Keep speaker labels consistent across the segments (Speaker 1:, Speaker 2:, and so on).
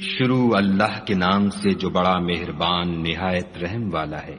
Speaker 1: شروع اللہ کے نام سے جو بڑا مہربان نہایت رحم والا ہے۔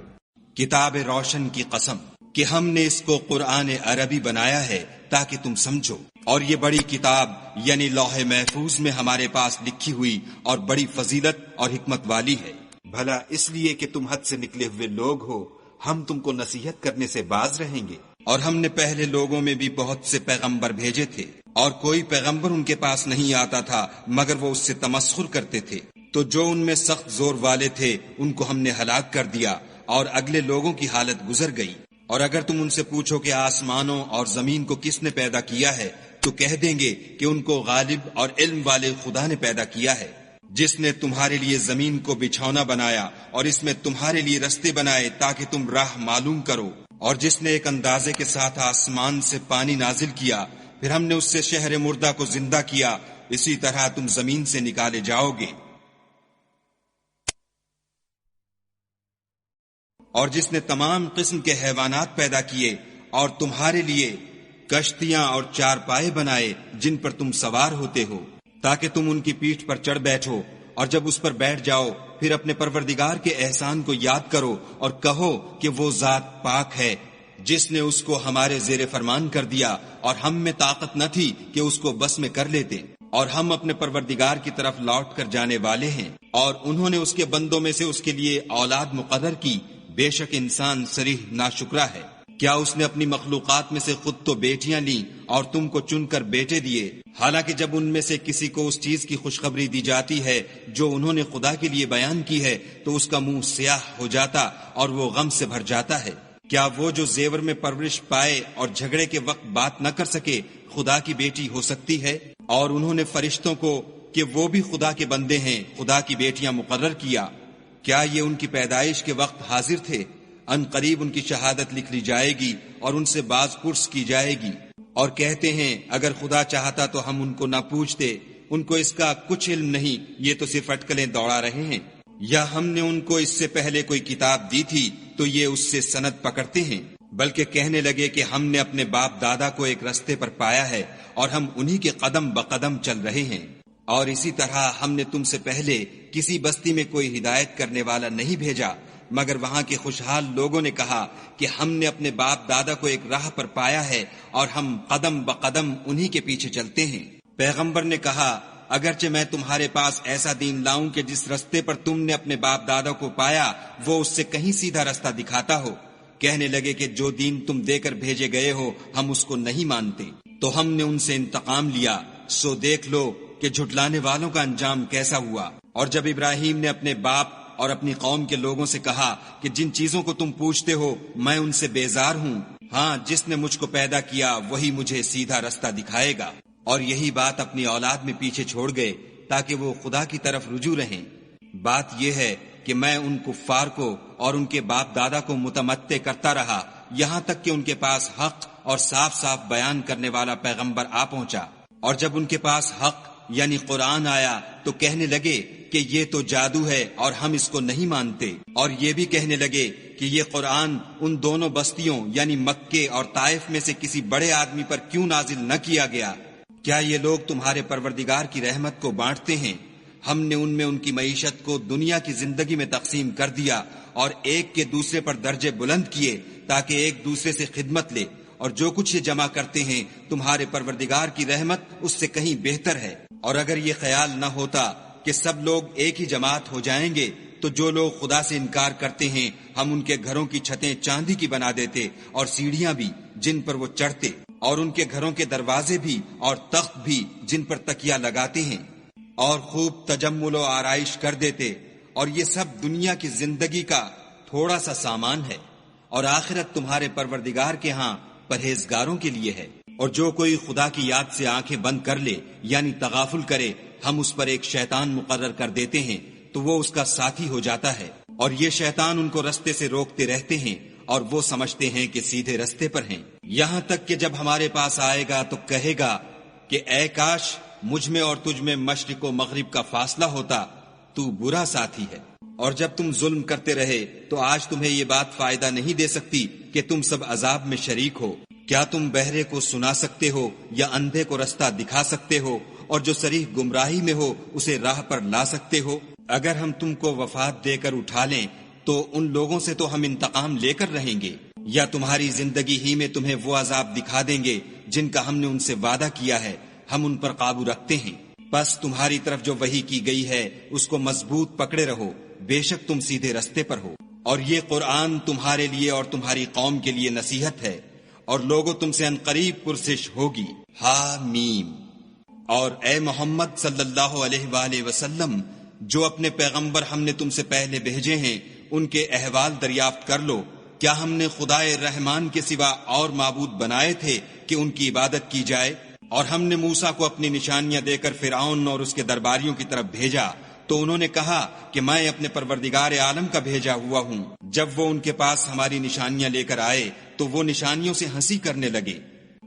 Speaker 2: کتاب روشن کی قسم کہ ہم نے اس کو قرآن عربی بنایا ہے تاکہ تم سمجھو، اور یہ بڑی کتاب یعنی لوح محفوظ میں ہمارے پاس لکھی ہوئی اور بڑی فضیلت اور حکمت والی ہے۔
Speaker 3: بھلا اس لیے کہ تم حد سے نکلے ہوئے لوگ ہو، ہم تم کو نصیحت کرنے سے باز رہیں گے۔
Speaker 2: اور ہم نے پہلے لوگوں میں بھی بہت سے پیغمبر بھیجے تھے، اور کوئی پیغمبر ان کے پاس نہیں آتا تھا مگر وہ اس سے تمسخر کرتے تھے، تو جو ان میں سخت زور والے تھے ان کو ہم نے ہلاک کر دیا، اور اگلے لوگوں کی حالت گزر گئی۔ اور اگر تم ان سے پوچھو کہ آسمانوں اور زمین کو کس نے پیدا کیا ہے تو کہہ دیں گے کہ ان کو غالب اور علم والے خدا نے پیدا کیا ہے، جس نے تمہارے لیے زمین کو بچھونا بنایا اور اس میں تمہارے لیے رستے بنائے تاکہ تم راہ معلوم کرو، اور جس نے ایک اندازے کے ساتھ آسمان سے پانی نازل کیا، پھر ہم نے اس سے شہر مردہ کو زندہ کیا، اسی طرح تم زمین سے نکالے جاؤ گے۔ اور جس نے تمام قسم کے حیوانات پیدا کیے اور تمہارے لیے کشتیاں اور چارپائے بنائے جن پر تم سوار ہوتے ہو تاکہ تم ان کی پیٹھ پر چڑھ بیٹھو، اور جب اس پر بیٹھ جاؤ پھر اپنے پروردگار کے احسان کو یاد کرو اور کہو کہ وہ ذات پاک ہے جس نے اس کو ہمارے زیر فرمان کر دیا اور ہم میں طاقت نہ تھی کہ اس کو بس میں کر لیتے، اور ہم اپنے پروردگار کی طرف لوٹ کر جانے والے ہیں، اور انہوں نے اس کے بندوں میں سے اس کے لیے اولاد مقرر کی، بے شک انسان صریح ناشکرا ہے۔ کیا اس نے اپنی مخلوقات میں سے خود تو بیٹیاں لیں اور تم کو چن کر بیٹے دیے، حالانکہ جب ان میں سے کسی کو اس چیز کی خوشخبری دی جاتی ہے جو انہوں نے خدا کے لیے بیان کی ہے تو اس کا منہ سیاہ ہو جاتا اور وہ غم سے بھر جاتا ہے۔ کیا وہ جو زیور میں پرورش پائے اور جھگڑے کے وقت بات نہ کر سکے خدا کی بیٹی ہو سکتی ہے؟ اور انہوں نے فرشتوں کو کہ وہ بھی خدا کے بندے ہیں خدا کی بیٹیاں مقرر کیا۔ کیا یہ ان کی پیدائش کے وقت حاضر تھے؟ ان قریب ان کی شہادت لکھ لی جائے گی اور ان سے باز پرس کی جائے گی، اور کہتے ہیں اگر خدا چاہتا تو ہم ان کو نہ پوچھتے، ان کو اس کا کچھ علم نہیں، یہ تو صرف اٹکلیں دوڑا رہے ہیں۔ یا ہم نے ان کو اس سے پہلے کوئی کتاب دی تھی تو یہ اس سے سند پکڑتے ہیں، بلکہ کہنے لگے کہ ہم نے اپنے باپ دادا کو ایک رستے پر پایا ہے اور ہم انہی کے قدم بقدم چل رہے ہیں۔ اور اسی طرح ہم نے تم سے پہلے کسی بستی میں کوئی ہدایت کرنے والا نہیں بھیجا مگر وہاں کے خوشحال لوگوں نے کہا کہ ہم نے اپنے باپ دادا کو ایک راہ پر پایا ہے اور ہم قدم بقدم انہی کے پیچھے چلتے ہیں۔ پیغمبر نے کہا اگرچہ میں تمہارے پاس ایسا دین لاؤں کہ جس رستے پر تم نے اپنے باپ دادا کو پایا وہ اس سے کہیں سیدھا رستہ دکھاتا ہو، کہنے لگے کہ جو دین تم دے کر بھیجے گئے ہو ہم اس کو نہیں مانتے، تو ہم نے ان سے انتقام لیا، سو دیکھ لو کہ جھٹلانے والوں کا انجام کیسا ہوا۔ اور جب ابراہیم نے اپنے باپ اور اپنی قوم کے لوگوں سے کہا کہ جن چیزوں کو تم پوچھتے ہو میں ان سے بیزار ہوں، ہاں جس نے مجھ کو پیدا کیا وہی مجھے سیدھا رستہ دکھائے گا، اور یہی بات اپنی اولاد میں پیچھے چھوڑ گئے تاکہ وہ خدا کی طرف رجوع رہیں۔ بات یہ ہے کہ میں ان کفار کو اور ان کے باپ دادا کو متمتع کرتا رہا یہاں تک کہ ان کے پاس حق اور صاف صاف بیان کرنے والا پیغمبر آ پہنچا، اور جب ان کے پاس حق یعنی قرآن آیا تو کہنے لگے کہ یہ تو جادو ہے اور ہم اس کو نہیں مانتے، اور یہ بھی کہنے لگے کہ یہ قرآن ان دونوں بستیوں یعنی مکے اور طائف میں سے کسی بڑے آدمی پر کیوں نازل نہ کیا گیا؟ کیا یہ لوگ تمہارے پروردگار کی رحمت کو بانٹتے ہیں؟ ہم نے ان میں ان کی معیشت کو دنیا کی زندگی میں تقسیم کر دیا اور ایک کے دوسرے پر درجے بلند کیے تاکہ ایک دوسرے سے خدمت لے، اور جو کچھ یہ جمع کرتے ہیں تمہارے پروردگار کی رحمت اس سے کہیں بہتر ہے۔ اور اگر یہ خیال نہ ہوتا کہ سب لوگ ایک ہی جماعت ہو جائیں گے تو جو لوگ خدا سے انکار کرتے ہیں ہم ان کے گھروں کی چھتیں چاندی کی بنا دیتے اور سیڑھیاں بھی جن پر وہ چڑھتے، اور ان کے گھروں کے دروازے بھی اور تخت بھی جن پر تکیہ لگاتے ہیں، اور خوب تجمل و آرائش کر دیتے، اور یہ سب دنیا کی زندگی کا تھوڑا سا سامان ہے، اور آخرت تمہارے پروردگار کے ہاں پرہیزگاروں کے لیے ہے۔ اور جو کوئی خدا کی یاد سے آنکھیں بند کر لے یعنی تغافل کرے ہم اس پر ایک شیطان مقرر کر دیتے ہیں تو وہ اس کا ساتھی ہو جاتا ہے، اور یہ شیطان ان کو رستے سے روکتے رہتے ہیں اور وہ سمجھتے ہیں کہ سیدھے رستے پر ہیں، یہاں تک کہ جب ہمارے پاس آئے گا تو کہے گا کہ اے کاش مجھ میں اور تجھ میں مشرق و مغرب کا فاصلہ ہوتا، تو برا ساتھی ہے۔ اور جب تم ظلم کرتے رہے تو آج تمہیں یہ بات فائدہ نہیں دے سکتی کہ تم سب عذاب میں شریک ہو۔ کیا تم بہرے کو سنا سکتے ہو یا اندھے کو رستہ دکھا سکتے ہو؟ اور جو صریح گمراہی میں ہو اسے راہ پر لا سکتے ہو؟ اگر ہم تم کو وفات دے کر اٹھا لیں تو ان لوگوں سے تو ہم انتقام لے کر رہیں گے، یا تمہاری زندگی ہی میں تمہیں وہ عذاب دکھا دیں گے جن کا ہم نے ان سے وعدہ کیا ہے، ہم ان پر قابو رکھتے ہیں۔ بس تمہاری طرف جو وحی کی گئی ہے اس کو مضبوط پکڑے رہو، بے شک تم سیدھے رستے پر ہو۔ اور یہ قرآن تمہارے لیے اور تمہاری قوم کے لیے نصیحت ہے، اور لوگوں تم سے عنقریب پرسش ہوگی۔ حامیم۔ اور اے محمد صلی اللہ علیہ وآلہ وسلم، جو اپنے پیغمبر ہم نے تم سے پہلے بھیجے ہیں ان کے احوال دریافت کر لو۔ کیا ہم نے خدائے رحمان کے سوا اور معبود بنائے تھے کہ ان کی عبادت کی جائے؟ اور ہم نے موسیٰ کو اپنی نشانیاں دے کر فرعون اور اس کے درباریوں کی طرف بھیجا، تو انہوں نے کہا کہ میں اپنے پروردگار عالم کا بھیجا ہوا ہوں۔ جب وہ ان کے پاس ہماری نشانیاں لے کر آئے تو وہ نشانیوں سے ہنسی کرنے لگے،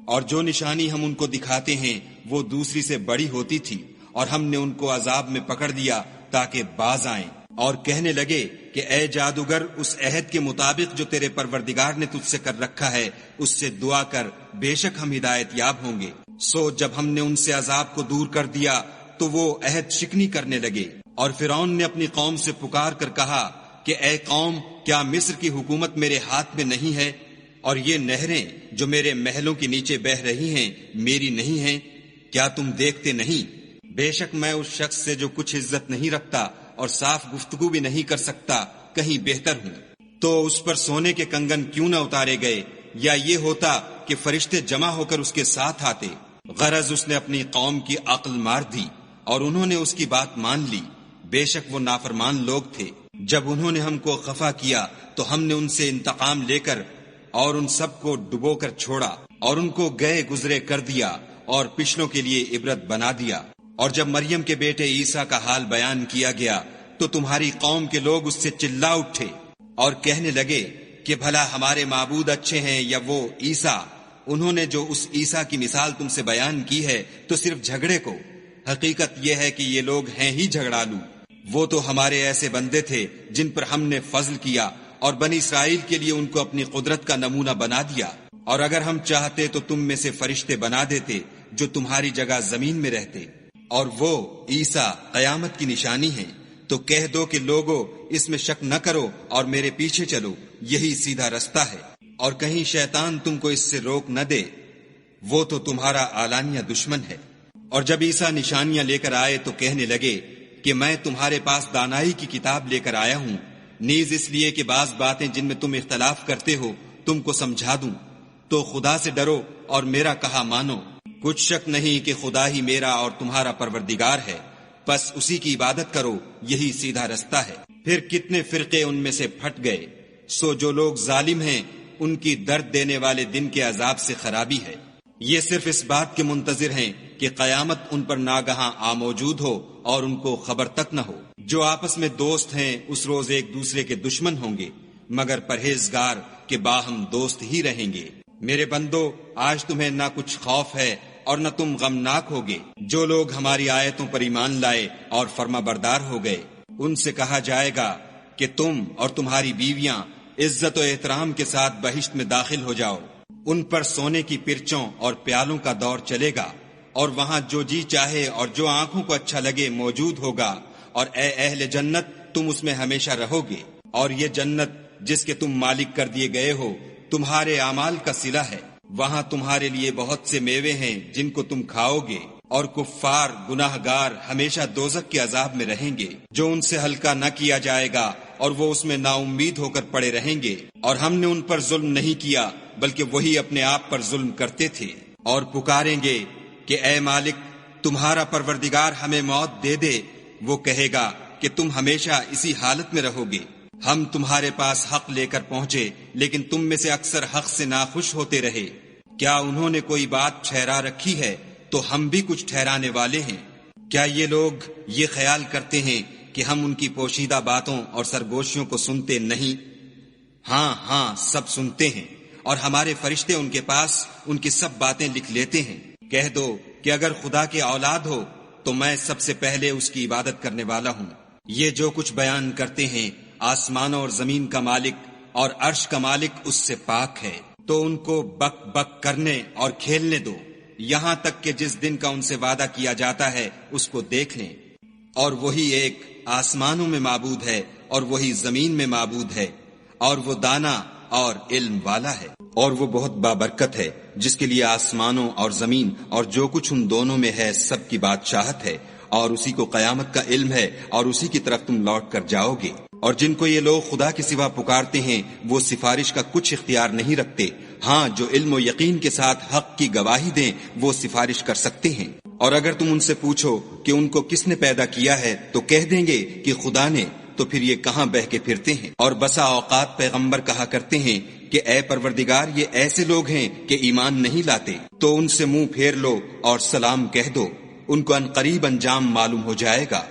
Speaker 2: اور جو نشانی ہم ان کو دکھاتے ہیں وہ دوسری سے بڑی ہوتی تھی، اور ہم نے ان کو عذاب میں پکڑ دیا تاکہ باز آئیں، اور کہنے لگے کہ اے جادوگر، اس عہد کے مطابق جو تیرے پروردگار نے تجھ سے کر رکھا ہے اس سے دعا کر، بے شک ہم ہدایت یاب ہوں گے۔ سو جب ہم نے ان سے عذاب کو دور کر دیا تو وہ عہد شکنی کرنے لگے، اور فرعون نے اپنی قوم سے پکار کر کہا کہ اے قوم، کیا مصر کی حکومت میرے ہاتھ میں نہیں ہے؟ اور یہ نہریں جو میرے محلوں کے نیچے بہ رہی ہیں میری نہیں ہیں؟ کیا تم دیکھتے نہیں؟ بے شک میں اس شخص سے جو کچھ عزت نہیں رکھتا اور صاف گفتگو بھی نہیں کر سکتا کہیں بہتر ہوں۔ تو اس پر سونے کے کنگن کیوں نہ اتارے گئے، یا یہ ہوتا کہ فرشتے جمع ہو کر اس کے ساتھ آتے۔ غرض اس نے اپنی قوم کی عقل مار دی اور انہوں نے اس کی بات مان لی، بے شک وہ نافرمان لوگ تھے۔ جب انہوں نے ہم کو خفا کیا تو ہم نے ان سے انتقام لے کر اور ان سب کو ڈبو کر چھوڑا، اور ان کو گئے گزرے کر دیا اور پچھلوں کے لیے عبرت بنا دیا۔ اور جب مریم کے بیٹے عیسیٰ کا حال بیان کیا گیا تو تمہاری قوم کے لوگ اس سے چلا اٹھے اور کہنے لگے کہ بھلا ہمارے معبود اچھے ہیں یا وہ عیسیٰ؟ انہوں نے جو اس عیسیٰ کی مثال تم سے بیان کی ہے تو صرف جھگڑے کو۔ حقیقت یہ ہے کہ یہ لوگ ہیں ہی جھگڑالو۔ وہ تو ہمارے ایسے بندے تھے جن پر ہم نے فضل کیا، اور بنی اسرائیل کے لیے ان کو اپنی قدرت کا نمونہ بنا دیا۔ اور اگر ہم چاہتے تو تم میں سے فرشتے بنا دیتے جو تمہاری جگہ زمین میں رہتے، اور وہ عیسیٰ قیامت کی نشانی ہیں۔ تو کہہ دو کہ لوگو، اس میں شک نہ کرو اور میرے پیچھے چلو، یہی سیدھا رستہ ہے، اور کہیں شیطان تم کو اس سے روک نہ دے، وہ تو تمہارا اعلانیہ دشمن ہے۔ اور جب عیسیٰ نشانیاں لے کر آئے تو کہنے لگے کہ میں تمہارے پاس دانائی کی کتاب لے کر آیا ہوں، نیز اس لیے کہ بعض باتیں جن میں تم اختلاف کرتے ہو تم کو سمجھا دوں۔ تو خدا سے ڈرو اور میرا کہا مانو، کچھ شک نہیں کہ خدا ہی میرا اور تمہارا پروردگار ہے، بس اسی کی عبادت کرو، یہی سیدھا رستہ ہے۔ پھر کتنے فرقے ان میں سے پھٹ گئے۔ سو جو لوگ ظالم ہیں ان کی درد دینے والے دن کے عذاب سے خرابی ہے۔ یہ صرف اس بات کے منتظر ہیں کہ قیامت ان پر ناگہاں آ موجود ہو اور ان کو خبر تک نہ ہو۔ جو آپس میں دوست ہیں اس روز ایک دوسرے کے دشمن ہوں گے، مگر پرہیزگار کے باہم دوست ہی رہیں گے۔ میرے بندو، آج تمہیں نہ کچھ خوف ہے اور نہ تم غمناک ہوگے۔ جو لوگ ہماری آیتوں پر ایمان لائے اور فرما بردار ہو گئے، ان سے کہا جائے گا کہ تم اور تمہاری بیویاں عزت و احترام کے ساتھ بہشت میں داخل ہو جاؤ۔ ان پر سونے کی پرچوں اور پیالوں کا دور چلے گا، اور وہاں جو جی چاہے اور جو آنکھوں کو اچھا لگے موجود ہوگا، اور اے اہل جنت، تم اس میں ہمیشہ رہو گے۔ اور یہ جنت جس کے تم مالک کر دیے گئے ہو تمہارے اعمال کا صلہ ہے۔ وہاں تمہارے لیے بہت سے میوے ہیں جن کو تم کھاؤ گے، اور کفار گناہ گار ہمیشہ دوزخ کے عذاب میں رہیں گے، جو ان سے ہلکا نہ کیا جائے گا، اور وہ اس میں نا امید ہو کر پڑے رہیں گے۔ اور ہم نے ان پر ظلم نہیں کیا بلکہ وہی اپنے آپ پر ظلم کرتے تھے۔ اور پکاریں گے کہ اے مالک، تمہارا پروردگار ہمیں موت دے دے۔ وہ کہے گا کہ تم ہمیشہ اسی حالت میں رہو گے۔ ہم تمہارے پاس حق لے کر پہنچے، لیکن تم میں سے اکثر حق سے ناخوش ہوتے رہے۔ کیا انہوں نے کوئی بات ٹھہرا رکھی ہے تو ہم بھی کچھ ٹھہرانے والے ہیں۔ کیا یہ لوگ یہ خیال کرتے ہیں کہ ہم ان کی پوشیدہ باتوں اور سرگوشیوں کو سنتے نہیں؟ ہاں ہاں، سب سنتے ہیں، اور ہمارے فرشتے ان کے پاس ان کی سب باتیں لکھ لیتے ہیں۔ کہہ دو کہ اگر خدا کے اولاد ہو تو میں سب سے پہلے اس کی عبادت کرنے والا ہوں۔ یہ جو کچھ بیان کرتے ہیں آسمانوں اور زمین کا مالک اور عرش کا مالک اس سے پاک ہے، تو ان کو بک بک کرنے اور کھیلنے دو۔ یہاں تک کہ جس دن کا ان سے وعدہ کیا جاتا ہے اس کو دیکھ لیں، اور وہی ایک آسمانوں میں معبود ہے اور وہی زمین میں معبود ہے، اور وہ دانا اور علم والا ہے، اور وہ بہت بابرکت ہے جس کے لیے آسمانوں اور زمین اور جو کچھ ان دونوں میں ہے سب کی بادشاہت ہے، اور اسی کو قیامت کا علم ہے اور اسی کی طرف تم لوٹ کر جاؤ گے۔ اور جن کو یہ لوگ خدا کے سوا پکارتے ہیں وہ سفارش کا کچھ اختیار نہیں رکھتے، ہاں جو علم و یقین کے ساتھ حق کی گواہی دیں وہ سفارش کر سکتے ہیں۔ اور اگر تم ان سے پوچھو کہ ان کو کس نے پیدا کیا ہے تو کہہ دیں گے کہ خدا نے، تو پھر یہ کہاں بہہ کے پھرتے ہیں۔ اور بسا اوقات پیغمبر کہا کرتے ہیں کہ اے پروردگار یہ ایسے لوگ ہیں کہ ایمان نہیں لاتے، تو ان سے منہ پھیر لو اور سلام کہہ دو، ان کو عنقریب انجام معلوم ہو جائے گا۔